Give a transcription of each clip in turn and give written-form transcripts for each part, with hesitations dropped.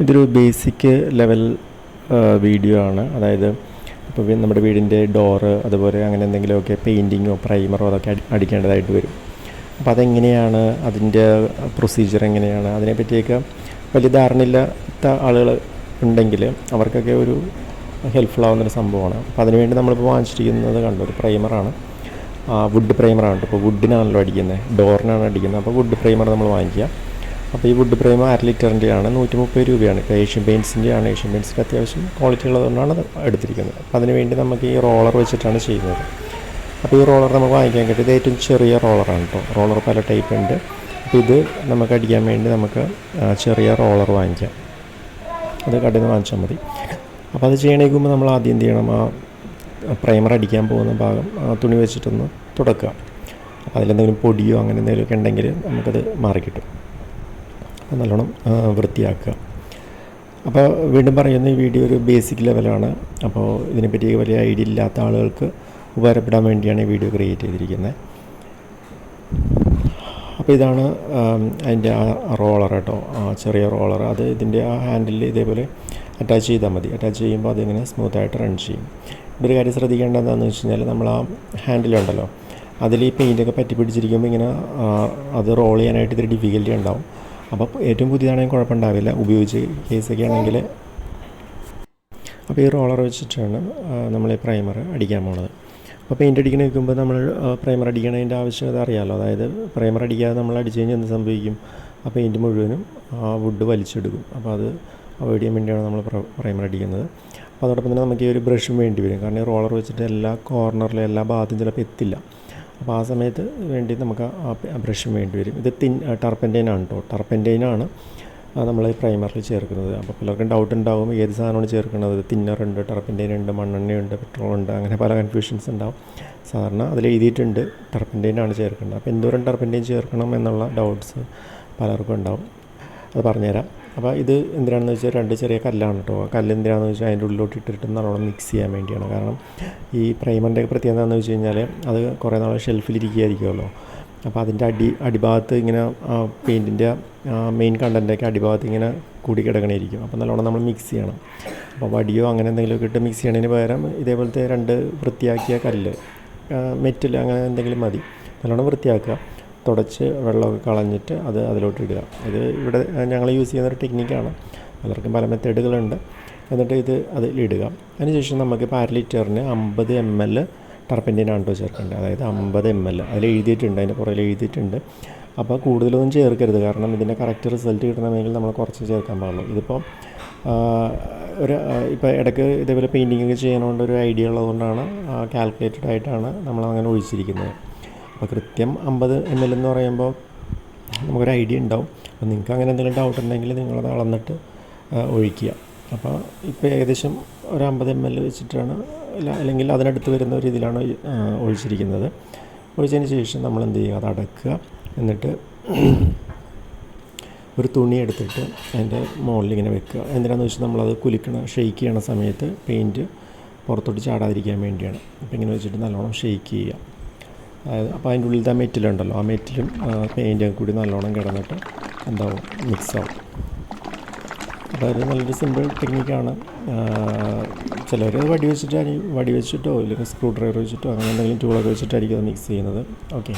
ഇതൊരു basic level video ആണ്. അതായത് ഇപ്പോൾ നമ്മുടെ വീടിൻ്റെ ഡോറ് അതുപോലെ അങ്ങനെ എന്തെങ്കിലുമൊക്കെ പെയിൻറ്റിങ്ങോ പ്രൈമറോ അതൊക്കെ അടിക്കേണ്ടതായിട്ട് വരും. അപ്പോൾ അതെങ്ങനെയാണ്, അതിൻ്റെ പ്രൊസീജിയർ എങ്ങനെയാണ്, അതിനെപ്പറ്റിയൊക്കെ വലിയ ധാരണയില്ലാത്ത ആളുകൾ ഉണ്ടെങ്കിൽ അവർക്കൊക്കെ ഒരു ഹെൽപ്ഫുൾ ആവുന്നൊരു സംഭവമാണ്. അപ്പോൾ അതിനുവേണ്ടി നമ്മളിപ്പോൾ വാങ്ങിച്ചിരിക്കുന്നത് ഒരു പ്രൈമറാണ്. വുഡ് പ്രൈമറാണ്. ഇപ്പോൾ വുഡിനാണല്ലോ അടിക്കുന്നത്, ഡോറിനാണ് അടിക്കുന്നത്. അപ്പോൾ വുഡ് പ്രൈമർ നമ്മൾ വാങ്ങിക്കുക. അപ്പോൾ ഈ വുഡ് പ്രൈമർ 1/2 ലിറ്ററിൻ്റെയാണ്, 130 രൂപയാണ്. ഇപ്പോൾ ഏഷ്യൻ പെയിൻറ്റ്സിൻ്റെയാണ്. ഏഷ്യൻ പെയിൻറ്റ്സിൻ്റെ അത്യാവശ്യം ക്വാളിറ്റി ഉള്ളതുകൊണ്ടാണ് അത് എടുത്തിരിക്കുന്നത്. അപ്പോൾ അതിനുവേണ്ടി നമുക്ക് ഈ റോളർ വെച്ചിട്ടാണ് ചെയ്യുന്നത്. അപ്പോൾ ഈ റോളർ നമുക്ക് വാങ്ങിക്കാൻ കിട്ടും. ഇത് ഏറ്റവും ചെറിയ റോളറാണ് കേട്ടോ. റോളർ പല ടൈപ്പ് ഉണ്ട്. അപ്പോൾ ഇത് നമുക്ക് അടിക്കാൻ വേണ്ടി നമുക്ക് ചെറിയ റോളർ വാങ്ങിക്കാം. അത് കടയിൽ നിന്ന് വാങ്ങിച്ചാൽ മതി. അപ്പോൾ അത് ചെയ്യണേക്കുമ്പോൾ നമ്മൾ ആദ്യം എന്ത് ചെയ്യണം, പ്രൈമർ അടിക്കാൻ പോകുന്ന ഭാഗം തുണി വെച്ചിട്ടൊന്ന് തുടക്കുക. അപ്പോൾ അതിലെന്തെങ്കിലും പൊടിയോ അങ്ങനെ എന്തെങ്കിലുമൊക്കെ ഉണ്ടെങ്കിൽ നമുക്കത് മാറിക്കിട്ടും. അപ്പോൾ നല്ലോണം വൃത്തിയാക്കുക. അപ്പോൾ വീണ്ടും പറയുന്ന ഈ വീഡിയോ ഒരു ബേസിക് ലെവലാണ്. അപ്പോൾ ഇതിനെപ്പറ്റി വലിയ ഐഡിയ ഇല്ലാത്ത ആളുകൾക്ക് ഉപകാരപ്പെടാൻ വേണ്ടിയാണ് ഈ വീഡിയോ ക്രിയേറ്റ് ചെയ്തിരിക്കുന്നത്. അപ്പോൾ ഇതാണ് അതിൻ്റെ ആ റോളർ കേട്ടോ, ചെറിയ റോളർ. അത് ഇതിൻ്റെ ആ ഹാൻഡിൽ ഇതേപോലെ അറ്റാച്ച് ചെയ്താൽ മതി. അറ്റാച്ച് ചെയ്യുമ്പോൾ അതിങ്ങനെ സ്മൂത്തായിട്ട് റൺ ചെയ്യും. ഇവിടെ ഒരു കാര്യം ശ്രദ്ധിക്കേണ്ടത് എന്താണെന്ന് വെച്ച് കഴിഞ്ഞാൽ, നമ്മൾ ആ ഹാൻഡിലുണ്ടല്ലോ അതിൽ ഈ പെയിൻറ്റൊക്കെ പറ്റി പിടിച്ചിരിക്കുമ്പോൾ ഇങ്ങനെ അത് റോൾ ചെയ്യാനായിട്ട് ഇത്തിരി ഡിഫിക്കൽറ്റി ഉണ്ടാവും. അപ്പോൾ ഏറ്റവും പുതിയതാണെങ്കിൽ കുഴപ്പമുണ്ടാവില്ല, ഉപയോഗിച്ച് കേസൊക്കെ ആണെങ്കിൽ. അപ്പോൾ ഈ റോളർ വെച്ചിട്ടാണ് നമ്മൾ ഈ പ്രൈമർ അടിക്കാൻ പോകുന്നത്. അപ്പോൾ പെയിൻറ്റ് അടിക്കണ നിൽക്കുമ്പോൾ നമ്മൾ പ്രൈമർ അടിക്കണതിൻ്റെ ആവശ്യകത അറിയാമല്ലോ. അതായത് പ്രൈമർ അടിക്കാതെ നമ്മൾ അടിച്ചു കഴിഞ്ഞാൽ എന്ത് സംഭവിക്കും, ആ പെയിൻറ്റ് മുഴുവനും ആ വുഡ് വലിച്ചെടുക്കും. അപ്പോൾ അത് അവോയ്ഡ് ചെയ്യാൻ വേണ്ടിയാണ് നമ്മൾ പ്രൈമർ അടിക്കുന്നത്. അപ്പോൾ അതോടൊപ്പം തന്നെ നമുക്ക് ഈ ഒരു ബ്രഷും വേണ്ടി വരും. കാരണം ഈ റോളർ വെച്ചിട്ട് എല്ലാ കോർണറിലും എല്ലാ ഭാഗത്തും ചിലപ്പോൾ എത്തില്ല. അപ്പോൾ ആ സമയത്ത് വേണ്ടി നമുക്ക് ആ ബ്രഷും വേണ്ടി വരും. ഇത് ടർപ്പൻറ്റൈനാണ് കേട്ടോ. ടർപ്പൻറ്റൈനാണ് നമ്മൾ ഈ പ്രൈമറിൽ ചേർക്കുന്നത്. അപ്പോൾ പലർക്കും ഡൗട്ട് ഉണ്ടാകും ഏത് സാധനമാണ് ചേർക്കുന്നത്. തിന്നറുണ്ട്, ടർപ്പൻറ്റൈനുണ്ട്, മണ്ണെണ്ണയുണ്ട്, പെട്രോളുണ്ട്, അങ്ങനെ പല കൺഫ്യൂഷൻസ് ഉണ്ടാവും. സാധാരണ അതിൽ എഴുതിയിട്ടുണ്ട് ടർപ്പൻറ്റൈനാണ് ചേർക്കേണ്ടത്. അപ്പോൾ എന്തോരം ടർപ്പൻറ്റൈൻ ചേർക്കണം എന്നുള്ള ഡൗട്ട്സ് പലർക്കും ഉണ്ടാവും. അത് പറഞ്ഞുതരാം. അപ്പോൾ ഇത് എന്തിനാണെന്ന് വെച്ചാൽ 2 ചെറിയ കല്ലാണ് കേട്ടോ. ആ കല്ല് എന്തിനാണെന്ന് വെച്ചാൽ അതിൻ്റെ ഉള്ളിലോട്ട് ഇട്ടിട്ട് നല്ലോണം മിക്സ് ചെയ്യാൻ വേണ്ടിയാണ്. കാരണം ഈ പ്രൈമറിൻ്റെ പ്രത്യേകത എന്താണെന്ന് വെച്ച് കഴിഞ്ഞാൽ അത് കുറേ നാൾ ഷെൽഫിലിരിക്കുകയായിരിക്കുമല്ലോ. അപ്പോൾ അതിൻ്റെ അടിഭാഗത്ത് ഇങ്ങനെ പെയിൻറ്റിൻ്റെ മെയിൻ കണ്ടൻറ്റൊക്കെ അടിഭാഗത്ത് ഇങ്ങനെ കൂടി കിടക്കണേയിരിക്കും. അപ്പോൾ നല്ലോണം നമ്മൾ മിക്സ് ചെയ്യണം. അപ്പോൾ വടിയോ അങ്ങനെ എന്തെങ്കിലുമൊക്കെ ഇട്ട് മിക്സ് ചെയ്യണതിന് പകരം ഇതേപോലത്തെ 2 വൃത്തിയാക്കിയ കല്ല്, മെറ്റൽ അങ്ങനെ എന്തെങ്കിലും മതി. നല്ലോണം വൃത്തിയാക്കുക, തുടച്ച് വെള്ളമൊക്കെ കളഞ്ഞിട്ട് അത് അതിലോട്ട് ഇടുക. ഇത് ഇവിടെ ഞങ്ങൾ യൂസ് ചെയ്യുന്നൊരു ടെക്നിക്കാണ്. പലർക്കും പല മെത്തേഡുകളുണ്ട്. എന്നിട്ട് ഇത് അതിലിടുക. അതിനുശേഷം നമുക്കിപ്പോൾ 1/2 ലിറ്ററിന് 50 ml ടർപ്പൻറ്റൈനാണ് കേട്ടോ ചേർക്കേണ്ടത്. അതായത് 50 ml അതിൽ എഴുതിയിട്ടുണ്ട്, അതിൻ്റെ പുറകിൽ എഴുതിയിട്ടുണ്ട്. അപ്പോൾ കൂടുതലൊന്നും ചേർക്കരുത്. കാരണം ഇതിൻ്റെ കറക്റ്റ് റിസൾട്ട് കിട്ടണമെങ്കിൽ നമ്മൾ കുറച്ച് ചേർക്കാൻ പാടുള്ളൂ. ഇതിപ്പോൾ ഇപ്പോൾ ഇടയ്ക്ക് ഇതേപോലെ പെയിൻറ്റിങ്ങൊക്കെ ചെയ്യാനുകൊണ്ട് ഒരു ഐഡിയ ഉള്ളതുകൊണ്ടാണ് കാൽക്കുലേറ്റഡ് ആയിട്ടാണ് നമ്മളങ്ങനെ ഒഴിച്ചിരിക്കുന്നത്. അപ്പോൾ കൃത്യം 50 ml എന്ന് പറയുമ്പോൾ നമുക്കൊരു ഐഡിയ ഉണ്ടാവും. അപ്പോൾ നിങ്ങൾക്ക് അങ്ങനെ എന്തെങ്കിലും ഡൗട്ട് ഉണ്ടെങ്കിൽ നിങ്ങളത് അളന്നിട്ട് ഒഴിക്കുക. അപ്പോൾ ഇപ്പോൾ ഏകദേശം ഒരു 50 ml വെച്ചിട്ടാണ്, അല്ലെങ്കിൽ അതിനടുത്ത് വരുന്ന ഒരു രീതിയിലാണ് ഒഴിച്ചിരിക്കുന്നത്. ഒഴിച്ചതിന് ശേഷം നമ്മൾ എന്ത് ചെയ്യുക, അത് അടക്കുക. എന്നിട്ട് ഒരു തുണി എടുത്തിട്ട് അതിൻ്റെ മുകളിൽ ഇങ്ങനെ വെക്കുക. എന്തിനാണെന്ന് വെച്ചാൽ നമ്മളത് ഷെയ്ക്ക് ചെയ്യണ സമയത്ത് പെയിൻറ്റ് പുറത്തോട്ട് ചാടാതിരിക്കാൻ വേണ്ടിയാണ്. അപ്പോൾ ഇങ്ങനെ വെച്ചിട്ട് നല്ലോണം ഷെയ്ക്ക് ചെയ്യുക. അതായത് അപ്പോൾ അതിൻ്റെ ഉള്ളിലത്തെ ആ മെറ്റലുണ്ടല്ലോ, ആ മെറ്റലും പെയിൻറ്റും കൂടി നല്ലോണം കിടന്നിട്ട് എന്താവും, മിക്സാവും. അപ്പോൾ അത് നല്ലൊരു സിമ്പിൾ ടെക്നിക്കാണ്. ചിലർ വടി വെച്ചിട്ടോ അല്ലെങ്കിൽ സ്ക്രൂ ഡ്രൈവർ വെച്ചിട്ടോ അങ്ങനെ എന്തെങ്കിലും ടൂളൊക്കെ വെച്ചിട്ടായിരിക്കും അത് മിക്സ് ചെയ്യുന്നത്. ഓക്കെ,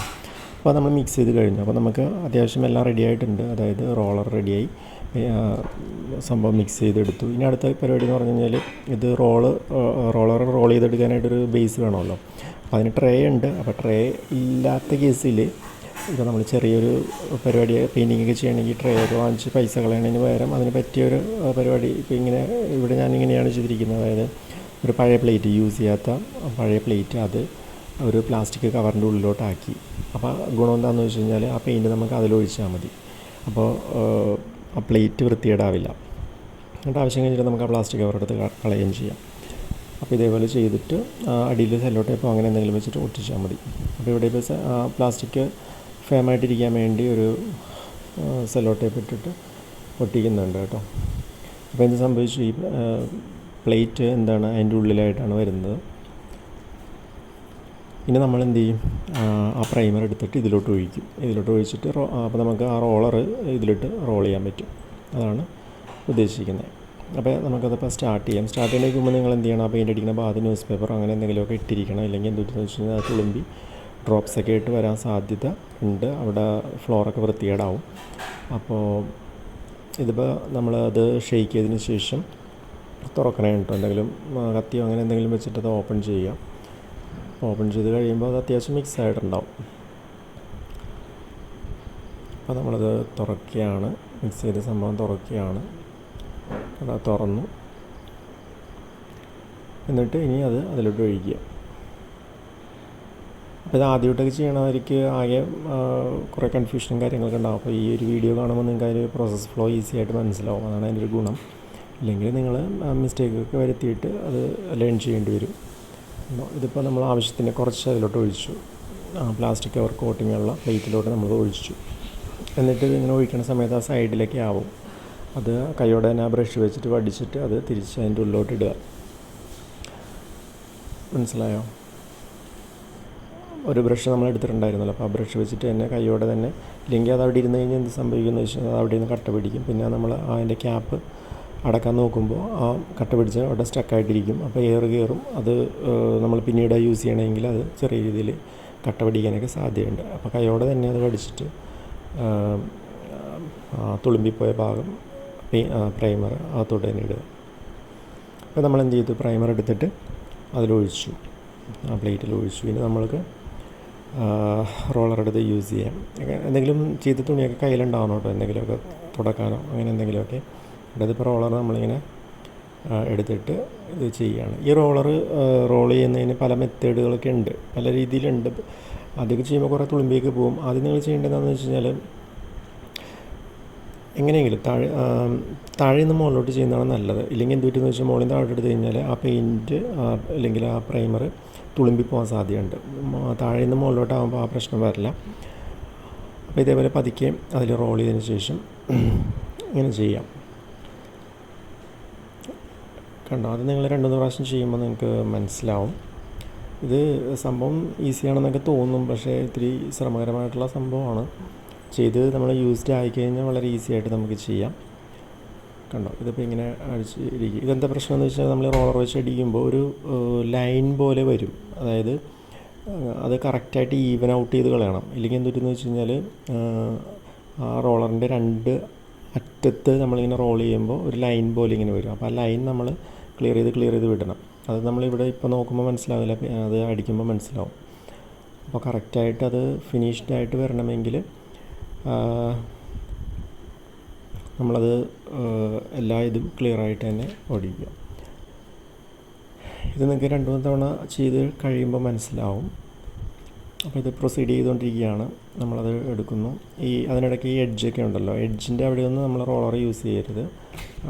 അപ്പോൾ നമ്മൾ മിക്സ് ചെയ്ത് കഴിഞ്ഞു. അപ്പോൾ നമുക്ക് അത്യാവശ്യം എല്ലാം റെഡി ആയിട്ടുണ്ട്. അതായത് റോളർ റെഡിയായി, സംഭവം മിക്സ് ചെയ്തെടുത്തു. ഇനി അടുത്ത പരിപാടി എന്ന് പറഞ്ഞു കഴിഞ്ഞാൽ ഇത് റോളർ റോൾ ചെയ്തെടുക്കാനായിട്ടൊരു ബേസ് വേണമല്ലോ. അപ്പോൾ അതിന് ട്രേ ഉണ്ട്. അപ്പോൾ ട്രേ ഇല്ലാത്ത കേസിൽ ഇപ്പോൾ നമ്മൾ ചെറിയൊരു പരിപാടി പെയിൻറ്റിങ്ങൊക്കെ ചെയ്യണമെങ്കിൽ ട്രേ ഒക്കെ വാങ്ങിച്ച് പൈസ കളയണതിന് പകരം അതിന് പറ്റിയൊരു പരിപാടി ഇപ്പോൾ ഇവിടെ ഞാനിങ്ങനെയാണ് ചെയ്തിരിക്കുന്നത്. അതായത് ഒരു പഴയ പ്ലേറ്റ്, യൂസ് ചെയ്യാത്ത പഴയ പ്ലേറ്റ്, അത് ഒരു പ്ലാസ്റ്റിക് കവറിൻ്റെ ഉള്ളിലോട്ടാക്കി. അപ്പോൾ ഗുണം എന്താണെന്ന് വെച്ച് കഴിഞ്ഞാൽ ആ പെയിൻറ്റ് നമുക്ക് അതിലൊഴിച്ചാൽ മതി. അപ്പോൾ ആ പ്ലേറ്റ് വൃത്തികേടാവില്ല. എന്നിട്ട് ആവശ്യം കഴിഞ്ഞിട്ട് നമുക്ക് ആ പ്ലാസ്റ്റിക് കവർ എടുത്ത് കളയുകയും ചെയ്യാം. അപ്പോൾ ഇതേപോലെ ചെയ്തിട്ട് അടിയിൽ സെല്ലോ ടേപ്പോ അങ്ങനെ എന്തെങ്കിലും വെച്ചിട്ട് ഒട്ടിച്ചാൽ മതി. അപ്പോൾ ഇവിടെ ഇപ്പോൾ പ്ലാസ്റ്റിക് ഫേമായിട്ടിരിക്കാൻ വേണ്ടി ഒരു സെല്ലോ ടേപ്പ് ഇട്ടിട്ട് ഒട്ടിക്കുന്നുണ്ട് കേട്ടോ. അപ്പോൾ എന്ത് സംഭവിച്ചു, ഈ പ്ലേറ്റ് എന്താണ് അതിൻ്റെ ഉള്ളിലായിട്ടാണ് വരുന്നത്. ഇനി നമ്മൾ എന്ത് ചെയ്യും, ആ പ്രൈമർ എടുത്തിട്ട് ഇതിലോട്ട് ഒഴിച്ചിട്ട് അപ്പോൾ നമുക്ക് ആ റോളർ ഇതിലിട്ട് റോൾ ചെയ്യാൻ പറ്റും. അതാണ് ഉദ്ദേശിക്കുന്നത്. അപ്പോൾ നമുക്കതിപ്പോൾ സ്റ്റാർട്ട് ചെയ്യാം. സ്റ്റാർട്ട് ചെയ്യുന്നതിന് മുമ്പ് നിങ്ങൾ എന്ത് ചെയ്യണം, ആ പെയിൻ്റ് അടിക്കുന്ന ഭാഗത്ത് ന്യൂസ് പേപ്പറോ അങ്ങനെ എന്തെങ്കിലുമൊക്കെ ഇട്ടിരിക്കണം. ഇല്ലെങ്കിൽ എന്തെന്ന് വെച്ച് കഴിഞ്ഞാൽ അത് തുളുമ്പി ഡ്രോപ്സൊക്കെ ആയിട്ട് വരാൻ സാധ്യത ഉണ്ട്. അവിടെ ഫ്ലോറൊക്കെ വൃത്തികേടാവും. അപ്പോൾ ഇതിപ്പോൾ നമ്മളത് ഷെയ്ക്ക് ചെയ്തതിന് ശേഷം തുറക്കണേ കേട്ടോ. എന്തെങ്കിലും കത്തിയോ അങ്ങനെ എന്തെങ്കിലും വെച്ചിട്ട് അത് ഓപ്പൺ ചെയ്യുക. ഓപ്പൺ ചെയ്ത് കഴിയുമ്പോൾ അത് അത്യാവശ്യം മിക്സ് ആയിട്ടുണ്ടാവും. അപ്പോൾ നമ്മളത് തുറക്കുകയാണ്, മിക്സ് ചെയ്ത സംഭവം തുറക്കുകയാണ്. അത് തുറന്നു. എന്നിട്ട് ഇനി അത് അതിലോട്ട് ഒഴിക്കുക. അപ്പോൾ ഇത് ആദ്യമായിട്ടൊക്കെ ചെയ്യണവർക്ക് ആകെ കുറേ കൺഫ്യൂഷനും കാര്യങ്ങളൊക്കെ ഉണ്ടാകും. അപ്പോൾ ഈ ഒരു വീഡിയോ കാണുമ്പോൾ നിങ്ങൾക്ക് അതിൻ്റെ പ്രോസസ്സ് ഫ്ലോ ഈസി ആയിട്ട് മനസ്സിലാവും. അതാണ് അതിൻ്റെ ഒരു ഗുണം. ഇല്ലെങ്കിൽ നിങ്ങൾ മിസ്റ്റേക്കൊക്കെ വരുത്തിയിട്ട് അത് ലേൺ ചെയ്യേണ്ടി വരും. ഇതിപ്പോൾ നമ്മൾ ആവശ്യത്തിന് കുറച്ച് അതിലോട്ട് ഒഴിച്ചു. പ്ലാസ്റ്റിക് കവർ കോട്ടിങ്ങുള്ള പ്ലേറ്റിലോട്ട് നമ്മൾ ഒഴിച്ചു. എന്നിട്ട് ഇങ്ങനെ ഒഴിക്കുന്ന സമയത്ത് ആ സൈഡിലേക്ക് ആവും. അത് കൈയോടെ തന്നെ ആ ബ്രഷ് വെച്ചിട്ട് വടിച്ചിട്ട് അത് തിരിച്ച് അതിൻ്റെ ഉള്ളിലോട്ട് ഇടുക. മനസ്സിലായോ? ഒരു ബ്രഷ് നമ്മൾ എടുത്തിട്ടുണ്ടായിരുന്നല്ലോ, അപ്പോൾ ആ ബ്രഷ് വെച്ചിട്ട് തന്നെ കൈയോടെ തന്നെ. ഇല്ലെങ്കിൽ അത് അവിടെ ഇരുന്ന് കഴിഞ്ഞാൽ എന്ത് സംഭവിക്കുമെന്ന് വെച്ചാൽ അത് അവിടെ നിന്ന് കട്ട പിടിക്കും. പിന്നെ നമ്മൾ അതിൻ്റെ ക്യാപ്പ് അടക്കാൻ നോക്കുമ്പോൾ ആ കട്ട പിടിച്ച് അവിടെ സ്റ്റക്കായിട്ടിരിക്കും. അപ്പോൾ എയർ കയറും. അത് നമ്മൾ പിന്നീട് യൂസ് ചെയ്യണമെങ്കിൽ അത് ചെറിയ രീതിയിൽ കട്ട പിടിക്കാനൊക്കെ സാധ്യതയുണ്ട്. അപ്പോൾ കൈയോടെ തന്നെ അത് വടിച്ചിട്ട് തുളുമ്പിപ്പോയ ഭാഗം പ്രൈമർ അകത്തോട്ട് തന്നെ ഇടുക. അപ്പോൾ നമ്മൾ എന്ത് ചെയ്തു, പ്രൈമർ എടുത്തിട്ട് അതിലൊഴിച്ചു, ആ പ്ലേറ്റിൽ ഒഴിച്ചു. ഇനി നമ്മൾക്ക് റോളർ എടുത്ത് യൂസ് ചെയ്യാം. എന്തെങ്കിലും ചീത്ത തുണിയൊക്കെ കയ്യിലുണ്ടാവണം കേട്ടോ, എന്തെങ്കിലുമൊക്കെ തുടക്കാനോ അങ്ങനെ എന്തെങ്കിലുമൊക്കെ. ഇതിപ്പോൾ റോളർ നമ്മളിങ്ങനെ എടുത്തിട്ട് ഇത് ചെയ്യുകയാണ്. ഈ റോൾ ചെയ്യുന്നതിന് പല മെത്തേഡുകളൊക്കെ ഉണ്ട്, പല രീതിയിലുണ്ട്. അതൊക്കെ ചെയ്യുമ്പോൾ കുറേ തുളുമ്പിയൊക്കെ പോകും. ആദ്യം നിങ്ങൾ ചെയ്യേണ്ടത് എന്താണെന്ന് വെച്ച് കഴിഞ്ഞാൽ, എങ്ങനെയെങ്കിലും താഴെ നിന്ന് മുകളിലോട്ട് ചെയ്യുന്നതാണ് നല്ലത്. ഇല്ലെങ്കിൽ എന്ത് പറ്റുമെന്ന് വെച്ചാൽ മുകളിൽ നിന്ന് താഴോട്ട് എടുത്ത് കഴിഞ്ഞാൽ ആ പെയിൻറ്റ് അല്ലെങ്കിൽ ആ പ്രൈമർ തുളുമ്പി പോകാൻ സാധ്യതയുണ്ട്. താഴെ നിന്ന് മുകളിലോട്ടാകുമ്പോൾ ആ പ്രശ്നം വരില്ല. അപ്പോൾ ഇതേപോലെ പതുക്കെ അതിൽ റോൾ ചെയ്തതിന് ശേഷം ഇങ്ങനെ ചെയ്യാം. കണ്ടോ, അത് നിങ്ങൾ 2-3 പ്രാവശ്യം ചെയ്യുമ്പോൾ നിങ്ങൾക്ക് മനസ്സിലാവും. ഇത് സംഭവം ഈസിയാണെന്നൊക്കെ തോന്നും, പക്ഷേ ഇത്തിരി ശ്രമകരമായിട്ടുള്ള സംഭവമാണ്. ചെയ്ത് നമ്മൾ യൂസ്ഡ് ആയിക്കഴിഞ്ഞാൽ വളരെ ഈസി ആയിട്ട് നമുക്ക് ചെയ്യാം. കണ്ടോ, ഇതിപ്പോൾ ഇങ്ങനെ അടിച്ച് ഇരിക്കും. ഇതെന്താ പ്രശ്നം എന്ന് വെച്ചാൽ, നമ്മൾ റോളർ വെച്ച് അടിക്കുമ്പോൾ ഒരു ലൈൻ പോലെ വരും. അതായത് അത് കറക്റ്റായിട്ട് ഈവൻ ഔട്ട് ചെയ്ത് കളയണം. ഇല്ലെങ്കിൽ എന്തുപറ്റുമെന്ന് വെച്ച് കഴിഞ്ഞാൽ, ആ റോളറിൻ്റെ 2 അറ്റത്ത് നമ്മളിങ്ങനെ റോൾ ചെയ്യുമ്പോൾ ഒരു ലൈൻ പോലെ ഇങ്ങനെ വരും. അപ്പോൾ ആ ലൈൻ നമ്മൾ ക്ലിയർ ചെയ്ത് വിടണം. അത് നമ്മളിവിടെ ഇപ്പോൾ നോക്കുമ്പോൾ മനസ്സിലാവില്ല, അത് അടിക്കുമ്പോൾ മനസ്സിലാവും. അപ്പോൾ കറക്റ്റായിട്ട് അത് ഫിനിഷ്ഡായിട്ട് വരണമെങ്കിൽ നമ്മളത് എല്ലാ ഇതും ക്ലിയറായിട്ട് തന്നെ ഓടിക്കുക. ഇത് നിങ്ങൾക്ക് 2-3 തവണ ചെയ്ത് കഴിയുമ്പോൾ മനസ്സിലാവും. അപ്പോൾ ഇത് പ്രൊസീഡ് ചെയ്തുകൊണ്ടിരിക്കുകയാണ്. നമ്മളത് എടുക്കുന്നു. അതിനിടയ്ക്ക് ഈ എഡ്ജൊക്കെ ഉണ്ടല്ലോ, എഡ്ജിൻ്റെ അവിടെയൊന്നും നമ്മൾ റോളർ യൂസ് ചെയ്യരുത്.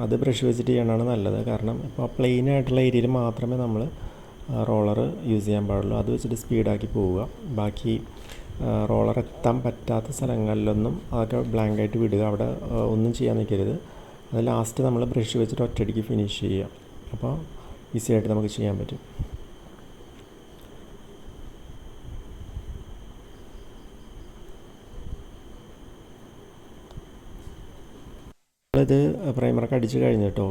അത് ബ്രഷ് വെച്ചിട്ട് ചെയ്യണതാണ് നല്ലത്. കാരണം ഇപ്പോൾ പ്ലെയിൻ ആയിട്ടുള്ള ഏരിയയിൽ മാത്രമേ നമ്മൾ റോളർ യൂസ് ചെയ്യാൻ പാടുള്ളൂ. അത് വെച്ചിട്ട് സ്പീഡാക്കി പോവുക. ബാക്കി റോളർ എത്താൻ പറ്റാത്ത സ്ഥലങ്ങളിലൊന്നും അതൊക്കെ ബ്ലാങ്കായിട്ട് വിടുക. അവിടെ ഒന്നും ചെയ്യാൻ നിൽക്കരുത്. അത് ലാസ്റ്റ് നമ്മൾ ബ്രഷ് വെച്ചിട്ട് ഒറ്റയടിക്ക് ഫിനിഷ് ചെയ്യുക. അപ്പോൾ ഈസി ആയിട്ട് നമുക്ക് ചെയ്യാൻ പറ്റും. ഇത് പ്രൈമറൊക്കെ അടിച്ച് കഴിഞ്ഞിട്ടോ,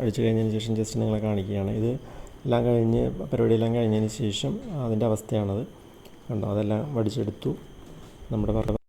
അടിച്ച് കഴിഞ്ഞതിന് ശേഷം ജസ്റ്റ് നിങ്ങളെ കാണിക്കുകയാണ്. ഇത് എല്ലാം കഴിഞ്ഞ് പരിപാടിയെല്ലാം കഴിഞ്ഞതിന് ശേഷം അതിൻ്റെ അവസ്ഥയാണത്. കണ്ടോ, അതെല്ലാം വടിച്ചെടുത്തു. നമ്മുടെ